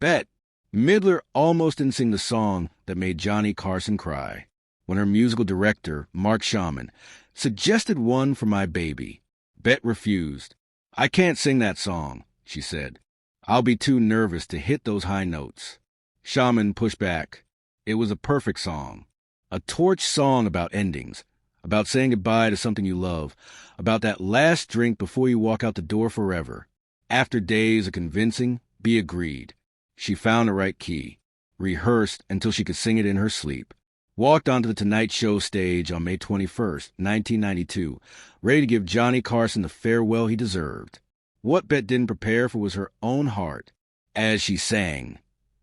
Bette Midler almost didn't sing the song that made Johnny Carson cry when her musical director, Mark Shaman, suggested one for my baby. Bette refused. "I can't sing that song," she said. "I'll be too nervous to hit those high notes." Shaman pushed back. It was a perfect song. A torch song about endings, about saying goodbye to something you love, about that last drink before you walk out the door forever. After days of convincing, Bea agreed. She found the right key, rehearsed until she could sing it in her sleep, walked onto the Tonight Show stage on May 21st, 1992, ready to give Johnny Carson the farewell he deserved. What Bette didn't prepare for was her own heart as she sang.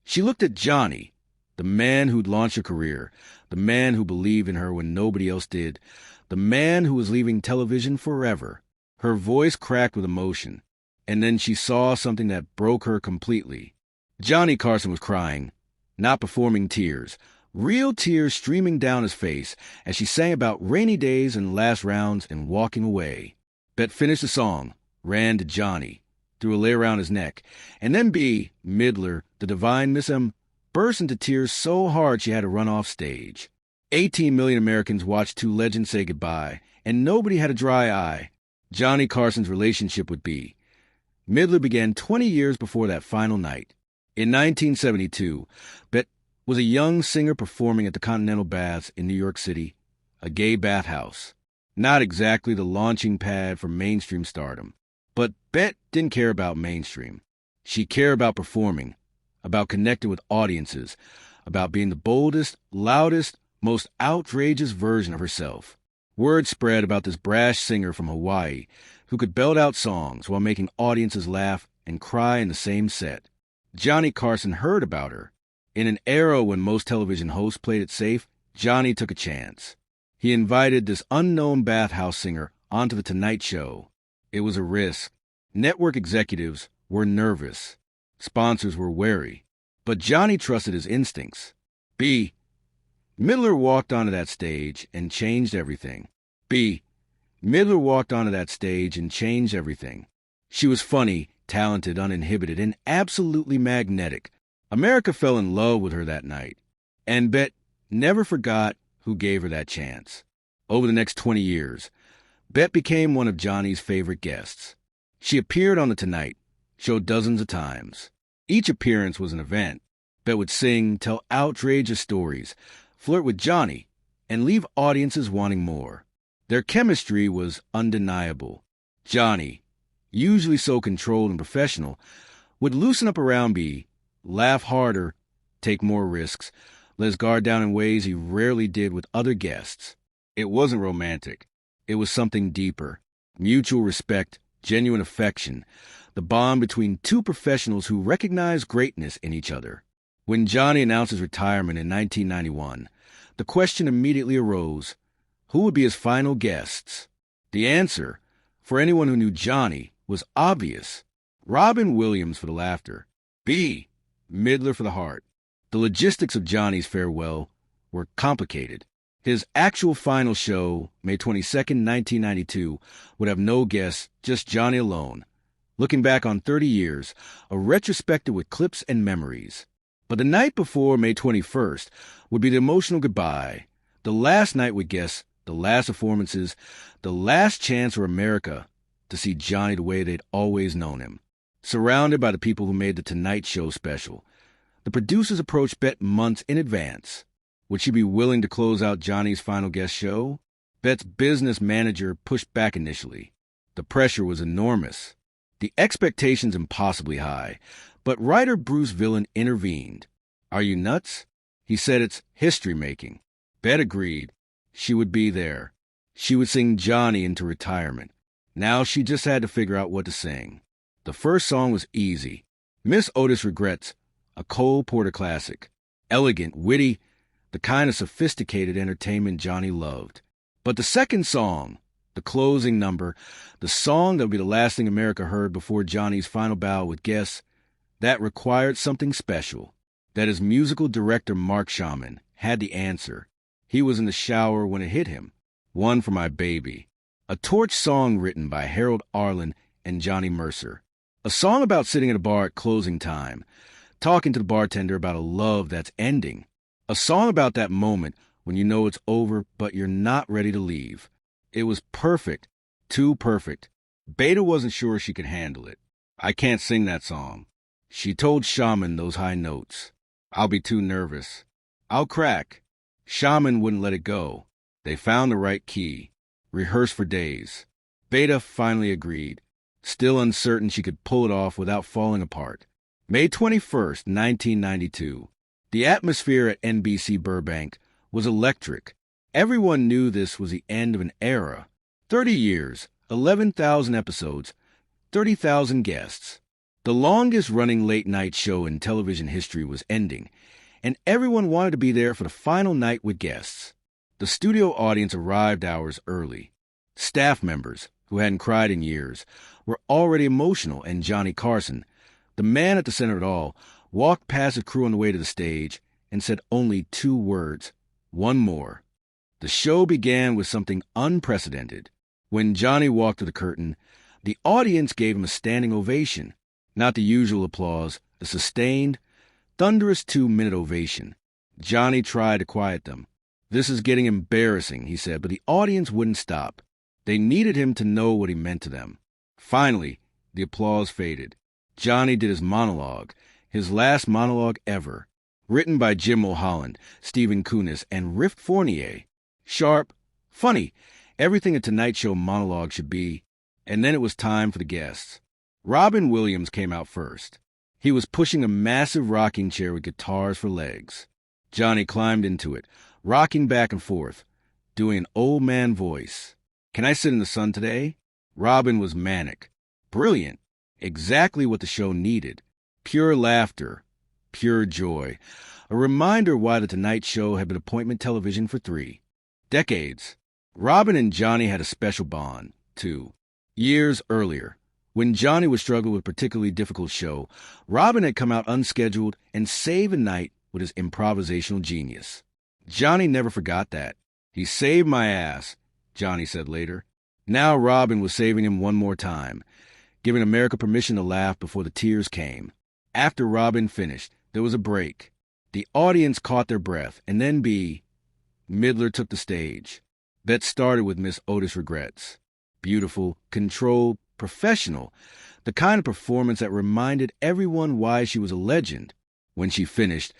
She looked at Johnny, the man who'd launched her career, the man who believed in her when nobody else did, the man who was leaving television forever. Her voice cracked with emotion, and then she saw something that broke her completely. Johnny Carson was crying, not performing tears, real tears streaming down his face as she sang about rainy days and last rounds and walking away. Bette finished the song, ran to Johnny, threw a layer around his neck, and then Bette Midler, the divine Miss M, burst into tears so hard she had to run off stage. 18 million Americans watched two legends say goodbye, and nobody had a dry eye. Johnny Carson's relationship with Bette Midler began 20 years before that final night. In 1972, Bette was a young singer performing at the Continental Baths in New York City, a gay bathhouse. Not exactly the launching pad for mainstream stardom. But Bette didn't care about mainstream. She cared about performing, about connecting with audiences, about being the boldest, loudest, most outrageous version of herself. Word spread about this brash singer from Hawaii who could belt out songs while making audiences laugh and cry in the same set. Johnny Carson heard about her. In an era when most television hosts played it safe, Johnny took a chance. He invited this unknown bathhouse singer onto the Tonight Show. It was a risk. Network executives were nervous. Sponsors were wary. But Johnny trusted his instincts. Bette Midler walked onto that stage and changed everything. Bette Midler walked onto that stage and changed everything. She was funny, talented, uninhibited, and absolutely magnetic. America fell in love with her that night. And Bette never forgot who gave her that chance. Over the next 20 years, Bette became one of Johnny's favorite guests. She appeared on The Tonight Show dozens of times. Each appearance was an event. Bette would sing, tell outrageous stories, flirt with Johnny, and leave audiences wanting more. Their chemistry was undeniable. Johnny, usually so controlled and professional, would loosen up around Bette, laugh harder, take more risks, let his guard down in ways he rarely did with other guests. It wasn't romantic. It was something deeper. Mutual respect, genuine affection, the bond between two professionals who recognized greatness in each other. When Johnny announced his retirement in 1991, the question immediately arose, who would be his final guests? The answer, for anyone who knew Johnny, was obvious. Robin Williams for the laughter, Bette Midler for the heart. The logistics of Johnny's farewell were complicated. His actual final show, May 22nd, 1992, would have no guests, just Johnny alone. Looking back on 30 years, a retrospective with clips and memories. But the night before May 21st would be the emotional goodbye, the last night with guests, the last performances, the last chance for America to see Johnny the way they'd always known him. Surrounded by the people who made the Tonight Show special, the producers approached Bette months in advance. Would she be willing to close out Johnny's final guest show? Bette's business manager pushed back initially. The pressure was enormous. The expectations impossibly high. But writer Bruce Villain intervened. "Are you nuts?" He said it's history-making. Bette agreed. She would be there. She would sing Johnny into retirement. Now she just had to figure out what to sing. The first song was easy. Miss Otis Regrets, a Cole Porter classic. Elegant, witty, the kind of sophisticated entertainment Johnny loved. But the second song, the closing number, the song that would be the last thing America heard before Johnny's final bow with guests, that required something special. That his musical director Mark Shaman had the answer. He was in the shower when it hit him. One for My Baby. A torch song written by Harold Arlen and Johnny Mercer. A song about sitting at a bar at closing time. talking to the bartender about a love that's ending. A song about that moment when you know it's over, but you're not ready to leave. It was perfect. Too perfect. Bette wasn't sure she could handle it. I can't sing that song. She told Shaman those high notes. I'll be too nervous. I'll crack. Shaman wouldn't let it go. They found the right key. Rehearsed for days. Bette finally agreed, still uncertain she could pull it off without falling apart. May 21st, 1992. The atmosphere at NBC Burbank was electric. Everyone knew this was the end of an era. 30 years, 11,000 episodes, 30,000 guests. The longest-running late-night show in television history was ending, and everyone wanted to be there for the final night with guests. The studio audience arrived hours early. Staff members, who hadn't cried in years, were already emotional, and Johnny Carson, the man at the center of it all, walked past the crew on the way to the stage and said only 2 words, "One more." The show began with something unprecedented. When Johnny walked to the curtain, the audience gave him a standing ovation, not the usual applause, a sustained, thunderous 2-minute ovation. Johnny tried to quiet them. "This is getting embarrassing," he said, but the audience wouldn't stop. They needed him to know what he meant to them. Finally, the applause faded. Johnny did his monologue, his last monologue ever, written by Jim Mulholland, Stephen Kunis, and Riff Fournier. Sharp, funny, everything a Tonight Show monologue should be. And then it was time for the guests. Robin Williams came out first. He was pushing a massive rocking chair with guitars for legs. Johnny climbed into it, rocking back and forth, doing an old man voice. "Can I sit in the sun today?" Robin was manic. Brilliant. Exactly what the show needed. Pure laughter. Pure joy. A reminder why The Tonight Show had been appointment television for 3 decades. Robin and Johnny had a special bond, too. Years earlier, when Johnny was struggling with a particularly difficult show, Robin had come out unscheduled and saved a night with his improvisational genius. Johnny never forgot that. "He saved my ass," Johnny said later. Now Robin was saving him one more time, giving America permission to laugh before the tears came. After Robin finished, there was a break. The audience caught their breath, and then Bette Midler took the stage. That started with Miss Otis Regrets. Beautiful, controlled, professional, the kind of performance that reminded everyone why she was a legend. When she finished,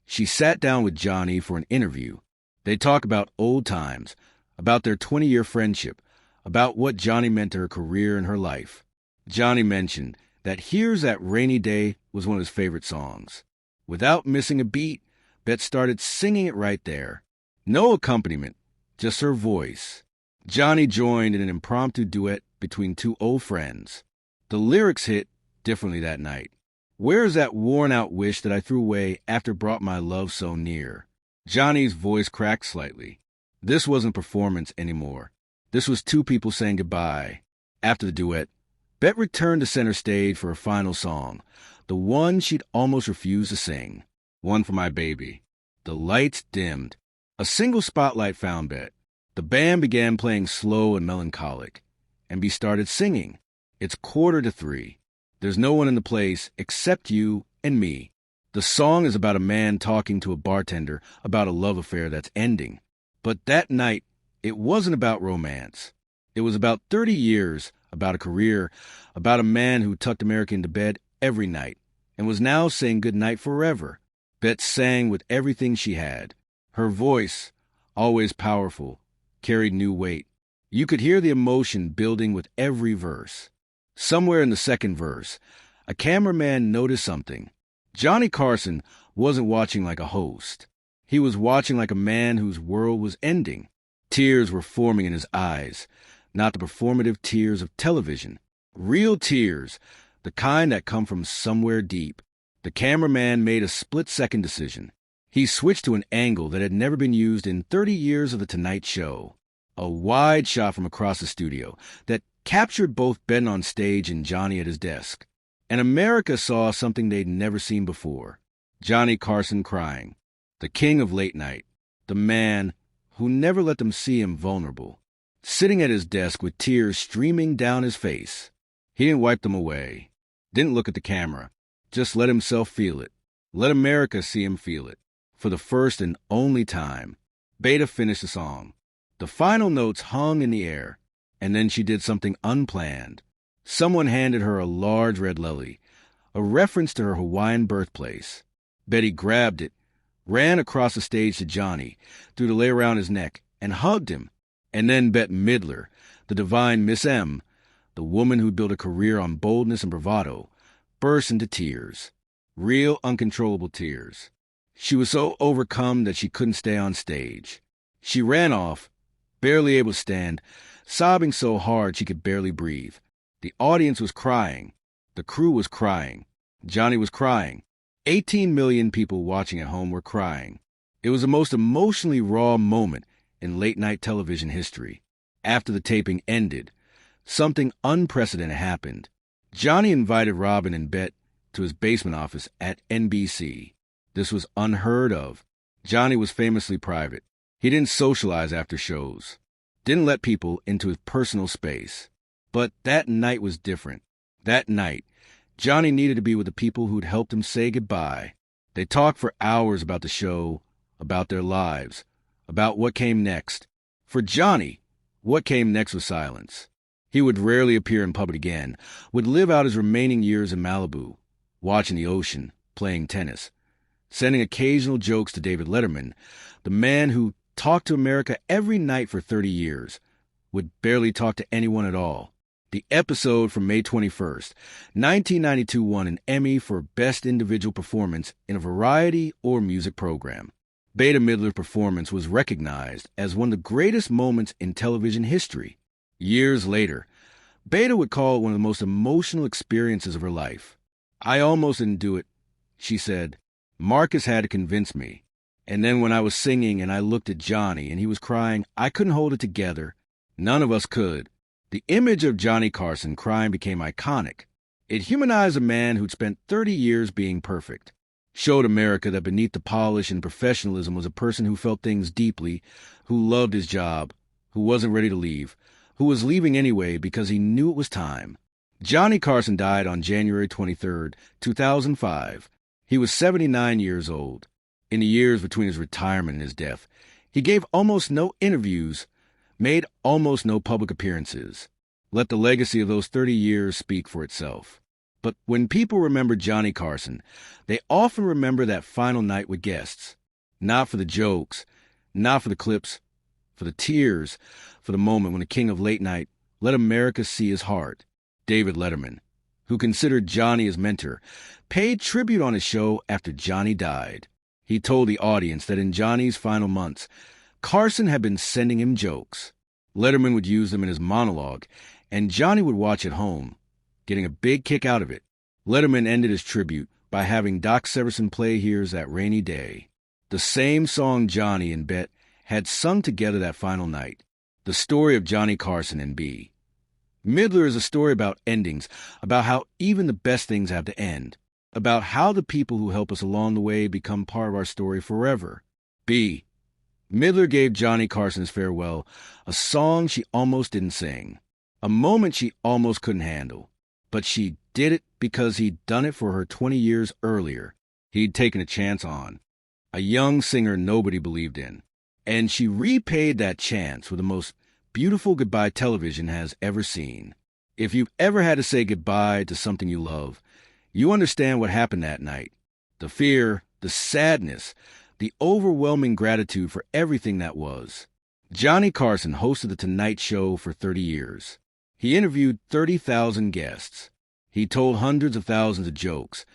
she sat down with Johnny for an interview. They talked about old times, about their 20-year friendship, about what Johnny meant to her career and her life. Johnny mentioned that Here's That Rainy Day was one of his favorite songs. Without missing a beat, Bette started singing it right there. No accompaniment, just her voice. Johnny joined in an impromptu duet between 2 old friends. The lyrics hit differently that night. "Where's that worn-out wish that I threw away after it brought my love so near?" Johnny's voice cracked slightly. This wasn't performance anymore. This was 2 people saying goodbye. After the duet, Bette returned to center stage for her final song, the one she'd almost refused to sing, One for My Baby. The lights dimmed. A single spotlight found Bette. The band began playing slow and melancholic, and Bette started singing. It's 2:45. There's no one in the place except you and me. The song is about a man talking to a bartender about a love affair that's ending. But that night, it wasn't about romance. It was about 30 years, about a career, about a man who tucked America into bed every night and was now saying goodnight forever. Bette sang with everything she had. Her voice, always powerful, carried new weight. You could hear the emotion building with every verse. Somewhere in the second verse, a cameraman noticed something. Johnny Carson wasn't watching like a host. He was watching like a man whose world was ending. Tears were forming in his eyes, not the performative tears of television. Real tears, the kind that come from somewhere deep. The cameraman made a split-second decision. He switched to an angle that had never been used in 30 years of The Tonight Show. A wide shot from across the studio that captured both Bette on stage and Johnny at his desk. And America saw something they'd never seen before. Johnny Carson crying. The king of late night. The man who never let them see him vulnerable. Sitting at his desk with tears streaming down his face. He didn't wipe them away. Didn't look at the camera. Just let himself feel it. Let America see him feel it. For the first and only time, Bette finished the song. The final notes hung in the air, and then she did something unplanned. Someone handed her a large red lily, a reference to her Hawaiian birthplace. Bette grabbed it, ran across the stage to Johnny, threw the lei around his neck, and hugged him. And then Bette Midler, the divine Miss M, the woman who built a career on boldness and bravado, burst into tears. Real, uncontrollable tears. She was so overcome that she couldn't stay on stage. She ran off, barely able to stand, sobbing so hard she could barely breathe. The audience was crying. The crew was crying. Johnny was crying. 18 million people watching at home were crying. It was the most emotionally raw moment in late-night television history. After the taping ended, something unprecedented happened. Johnny invited Robin and Bette to his basement office at NBC. This was unheard of. Johnny was famously private. He didn't socialize after shows, didn't let people into his personal space. But that night was different. That night, Johnny needed to be with the people who'd helped him say goodbye. They talked for hours about the show, about their lives, about what came next. For Johnny, what came next was silence. He would rarely appear in public again, would live out his remaining years in Malibu, watching the ocean, playing tennis, sending occasional jokes to David Letterman, the man who talked to America every night for 30 years, would barely talk to anyone at all. The episode from May 21st, 1992 won an Emmy for Best Individual Performance in a Variety or Music Program. Bette Midler's performance was recognized as one of the greatest moments in television history. Years later, Bette would call it one of the most emotional experiences of her life. "I almost didn't do it," she said. "Marcus had to convince me. And then when I was singing and I looked at Johnny and he was crying, I couldn't hold it together. None of us could." The image of Johnny Carson crying became iconic. It humanized a man who'd spent 30 years being perfect, showed America that beneath the polish and professionalism was a person who felt things deeply, who loved his job, who wasn't ready to leave, who was leaving anyway because he knew it was time. Johnny Carson died on January 23, 2005. He was 79 years old. In the years between his retirement and his death, he gave almost no interviews, made almost no public appearances. Let the legacy of those 30 years speak for itself. But when people remember Johnny Carson, they often remember that final night with guests. Not for the jokes, not for the clips, for the tears, for the moment when the king of late night let America see his heart. David Letterman, who considered Johnny his mentor, paid tribute on his show after Johnny died. He told the audience that in Johnny's final months, Carson had been sending him jokes. Letterman would use them in his monologue, and Johnny would watch at home, getting a big kick out of it. Letterman ended his tribute by having Doc Severinsen play Here's That Rainy Day, the same song Johnny and Bette had sung together that final night. The story of Johnny Carson and B. Midler is a story about endings, about how even the best things have to end, about how the people who help us along the way become part of our story forever. B. Midler gave Johnny Carson's farewell a song she almost didn't sing, a moment she almost couldn't handle. But she did it because he'd done it for her 20 years earlier. He'd taken a chance on. A young singer nobody believed in. And she repaid that chance with the most beautiful goodbye television has ever seen. If you've ever had to say goodbye to something you love, you understand what happened that night. The fear, the sadness, the overwhelming gratitude for everything that was. Johnny Carson hosted The Tonight Show for 30 years. He interviewed 30,000 guests. He told hundreds of thousands of jokes.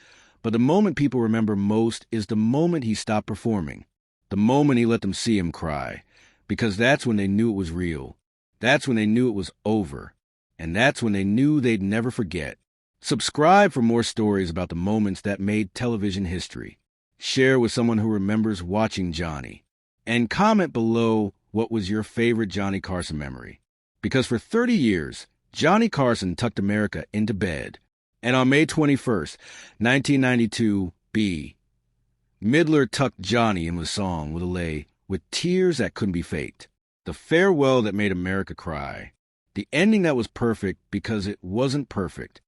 But the moment people remember most is the moment he stopped performing. The moment he let them see him cry. Because that's when they knew it was real. That's when they knew it was over. And that's when they knew they'd never forget. Subscribe for more stories about the moments that made television history. Share with someone who remembers watching Johnny. And comment below what was your favorite Johnny Carson memory. Because for 30 years, Johnny Carson tucked America into bed. And on May 21st, 1992, B. Midler tucked Johnny in with a song with a lei, with tears that couldn't be faked. The farewell that made America cry. The ending that was perfect because it wasn't perfect.